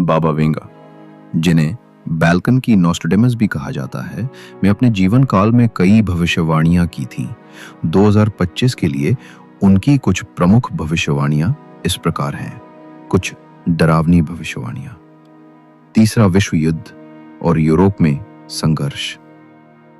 बाबा Venga, जिन्हें बैल्कन की नोस्ट्रेडमस भी कहा जाता है, मैं अपने जीवन काल में कई भविष्यवाणियां की थीं। 2025 के लिए उनकी कुछ प्रमुख भविष्यवाणियां इस प्रकार हैं। कुछ डरावनी भविष्यवाणियां। तीसरा विश्व युद्ध और यूरोप में संघर्ष।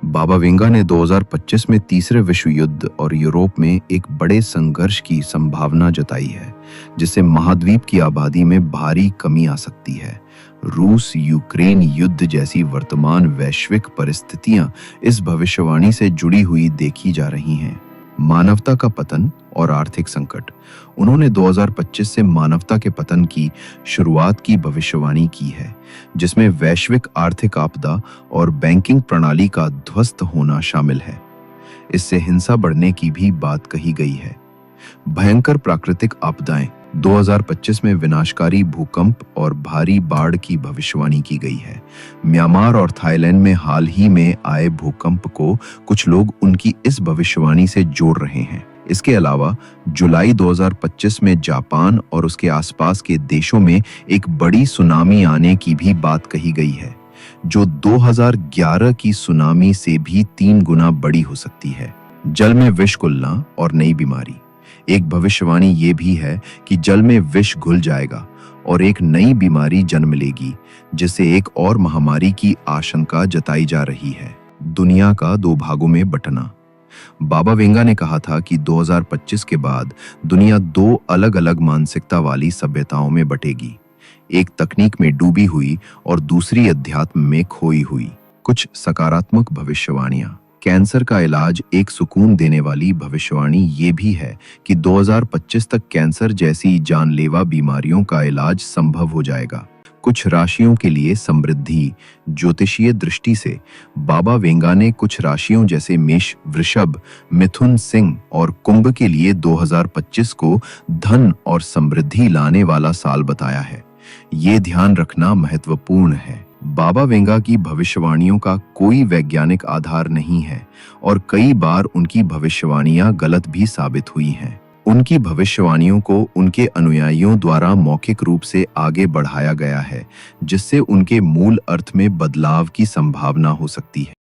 बाबा वेंगा ने 2025 में तीसरे विश्व युद्ध और यूरोप में एक बड़े संघर्ष की संभावना जताई है, जिससे महाद्वीप की आबादी में भारी कमी आ सकती है। रूस यूक्रेन युद्ध जैसी वर्तमान वैश्विक परिस्थितियां इस भविष्यवाणी से जुड़ी हुई देखी जा रही हैं। मानवता का पतन और आर्थिक संकट। उन्होंने 2025 से मानवता के पतन की शुरुआत की भविष्यवाणी की है, जिसमें वैश्विक आर्थिक आपदा और बैंकिंग प्रणाली का ध्वस्त होना शामिल है। इससे हिंसा बढ़ने की भी बात कही गई है। भयंकर प्राकृतिक आपदाएं। 2025 में विनाशकारी भूकंप और भारी बाढ़ की भविष्यवाणी की गई है। म्यांमार और थाईलैंड में हाल ही में आए भूकंप को कुछ लोग उनकी इस भविष्यवाणी से जोड़ रहे हैं। इसके अलावा जुलाई 2025 में जापान और उसके आसपास के देशों में एक बड़ी सुनामी आने की भी बात कही गई है, जो 2011 की सुनामी से भी 3 गुना बड़ी हो सकती है। जल में विष घुलना और नई बीमारी। एक भविष्यवाणी ये भी है कि जल में विष घुल जाएगा और एक नई बीमारी जन्म लेगी, जिससे एक और महामारी की आशंका जताई जा रही है। दुनिया का 2 भागों में बंटना। बाबा वेंगा ने कहा था कि 2025 के बाद दुनिया 2 अलग-अलग मानसिकता वाली सभ्यताओं में बटेगी, एक तकनीक में डूबी हुई और दूसरी अध्यात्म में खोई हुई। कुछ सकारात्मक भविष्यवाणियां। कैंसर का इलाज। एक सुकून देने वाली भविष्यवाणी ये भी है कि 2025 तक कैंसर जैसी जानलेवा बीमारियों का इलाज संभव हो जाएगा। कुछ राशियों के लिए समृद्धि। ज्योतिषीय दृष्टि से बाबा वेंगा ने कुछ राशियों जैसे मेष, वृषभ, मिथुन, सिंह और कुंभ के लिए 2025 को धन और समृद्धि लाने वाला साल बताया है। ये ध्यान रखना महत्वपूर्ण है। बाबा वेंगा की भविष्यवाणियों का कोई वैज्ञानिक आधार नहीं है और कई बार उनकी भविष्यवाणियां गलत भी साबित हुई हैं। उनकी भविष्यवाणियों को उनके अनुयायियों द्वारा मौखिक रूप से आगे बढ़ाया गया है, जिससे उनके मूल अर्थ में बदलाव की संभावना हो सकती है।